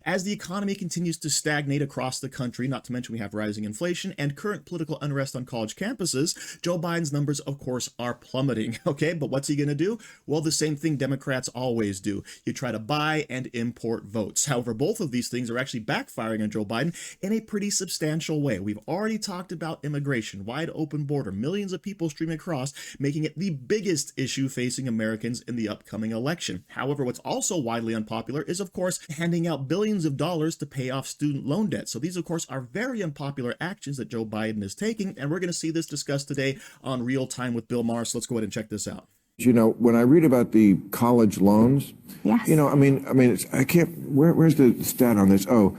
As the economy continues to stagnate across the country, not to mention we have rising inflation and current political unrest on college campuses, Joe Biden's numbers, of course, are plummeting. Okay, but what's he going to do? Well, the same thing Democrats always do. You try to buy and import votes. However, both of these things are actually backfiring on Joe Biden in a pretty substantial way. We've already talked about immigration, wide open border, millions of people streaming across, making it the biggest issue facing Americans in the upcoming election. However, what's also widely unpopular is, of course, handing out billions of dollars to pay off student loan debt. So these, of course, are very unpopular actions that Joe Biden is taking, and we're going to see this discussed today on Real Time with Bill Maher. So let's go ahead and check this out. You know, when I read about the college loans, yes. You know, I mean, I can't. Where's the stat on this? Oh,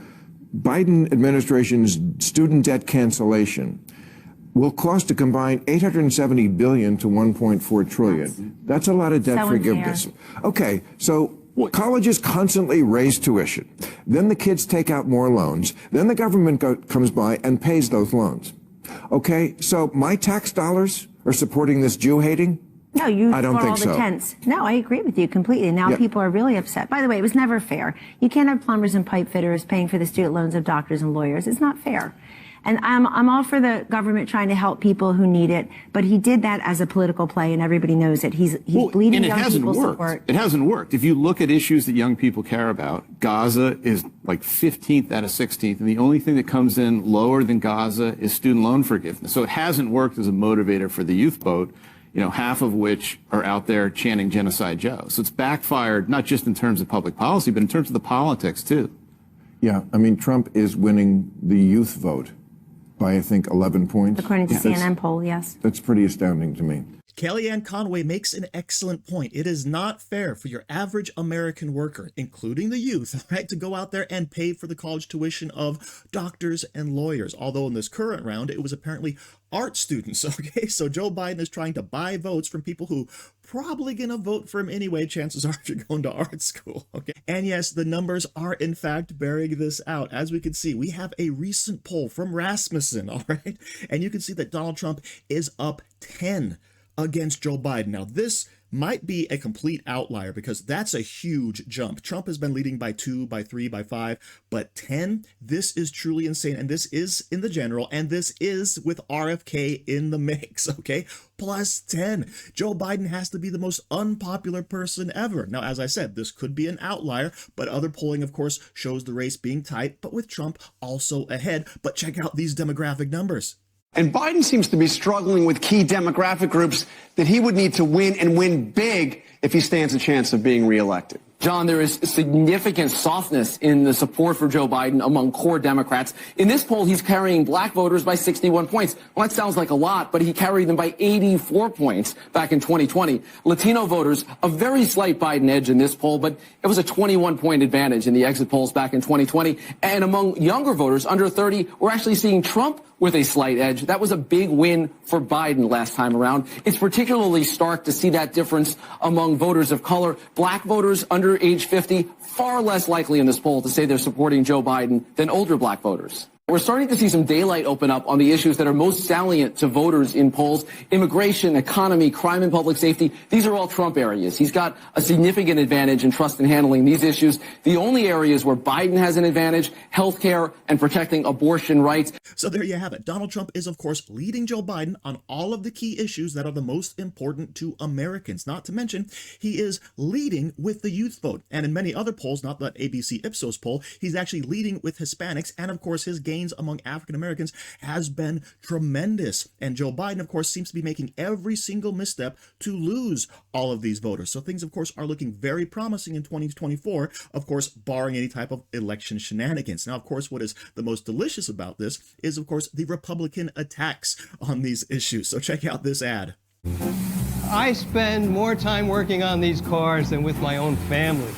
Biden administration's student debt cancellation will cost a combined $870 billion to $1.4 trillion. That's a lot of debt forgiveness. Okay, so colleges constantly raise tuition. Then the kids take out more loans. Then the government comes by and pays those loans. Okay, so my tax dollars are supporting this Jew hating? No, you I don't think all the so. tents. No, I agree with you completely. Now people are really upset. By the way, it was never fair. You can't have plumbers and pipe fitters paying for the student loans of doctors and lawyers. It's not fair. And I'm all for the government trying to help people who need it, but he did that as a political play, and everybody knows it. He's bleeding young people's support. It hasn't worked. If you look at issues that young people care about, Gaza is like 15th out of 16th, and the only thing that comes in lower than Gaza is student loan forgiveness. So it hasn't worked as a motivator for the youth vote, you know, half of which are out there chanting Genocide Joe. So it's backfired, not just in terms of public policy, but in terms of the politics, too. Yeah, I mean, Trump is winning the youth vote by, I think, 11 points. According to CNN poll, yes. That's pretty astounding to me. Kellyanne Conway makes an excellent point. It is not fair for your average American worker, including the youth, right, to go out there and pay for the college tuition of doctors and lawyers. Although in this current round, it was apparently art students. Okay, so Joe Biden is trying to buy votes from people who probably gonna vote for him anyway. Chances are if you're going to art school. Okay, and yes, the numbers are in fact bearing this out. As we can see, we have a recent poll from Rasmussen. All right, and you can see that Donald Trump is up 10 against Joe Biden. Now, this might be a complete outlier because that's a huge jump. Trump has been leading by 2, by 3, by 5, but 10, this is truly insane. And this is in the general, and this is with RFK in the mix, okay? Plus 10. Joe Biden has to be the most unpopular person ever. Now, as I said, this could be an outlier, but other polling, of course, shows the race being tight, but with Trump also ahead. But check out these demographic numbers. And Biden seems to be struggling with key demographic groups that he would need to win and win big if he stands a chance of being reelected. John, there is significant softness in the support for Joe Biden among core Democrats. In this poll, he's carrying black voters by 61 points. Well, that sounds like a lot, but he carried them by 84 points back in 2020. Latino voters, a very slight Biden edge in this poll, but it was a 21-point advantage in the exit polls back in 2020. And among younger voters under 30, we're actually seeing Trump with a slight edge. That was a big win for Biden last time around. It's particularly stark to see that difference among voters of color. Black voters under age 50, far less likely in this poll to say they're supporting Joe Biden than older black voters. We're starting to see some daylight open up on the issues that are most salient to voters in polls: immigration, economy, crime and public safety. These are all Trump areas. He's got a significant advantage in trust in handling these issues. The only areas where Biden has an advantage: healthcare and protecting abortion rights. So there you have it. Donald Trump is, of course, leading Joe Biden on all of the key issues that are the most important to Americans. Not to mention, he is leading with the youth vote. And in many other polls, not that ABC Ipsos poll, he's actually leading with Hispanics. And of course, his gains among African Americans has been tremendous. And Joe Biden, of course, seems to be making every single misstep to lose all of these voters. So things, of course, are looking very promising in 2024, of course, barring any type of election shenanigans. Now, of course, what is the most delicious about this is, of course, the Republican attacks on these issues. So check out this ad. I spend more time working on these cars than with my own family.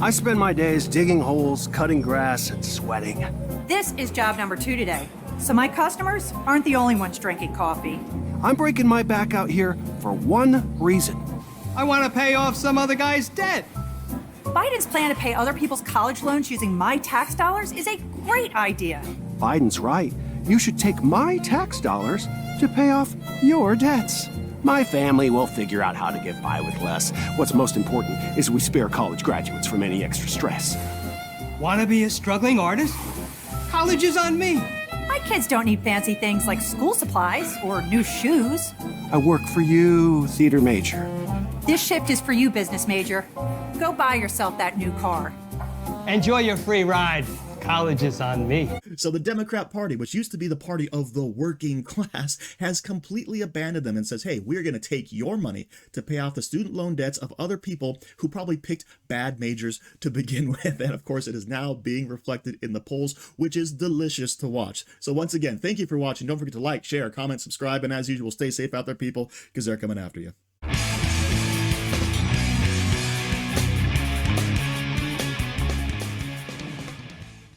I spend my days digging holes, cutting grass, and sweating. This is job number 2 today. So my customers aren't the only ones drinking coffee. I'm breaking my back out here for one reason. I want to pay off some other guy's debt. Biden's plan to pay other people's college loans using my tax dollars is a great idea. Biden's right. You should take my tax dollars to pay off your debts. My family will figure out how to get by with less. What's most important is we spare college graduates from any extra stress. Want to be a struggling artist? College is on me. My kids don't need fancy things like school supplies or new shoes. I work for you, theater major. This shift is for you, business major. Go buy yourself that new car. Enjoy your free ride. College is on me. So the Democrat Party, which used to be the party of the working class, has completely abandoned them and says, hey, we're going to take your money to pay off the student loan debts of other people who probably picked bad majors to begin with. And of course, it is now being reflected in the polls, which is delicious to watch. So once again, thank you for watching. Don't forget to like, share, comment, subscribe, and as usual, stay safe out there, people, because they're coming after you.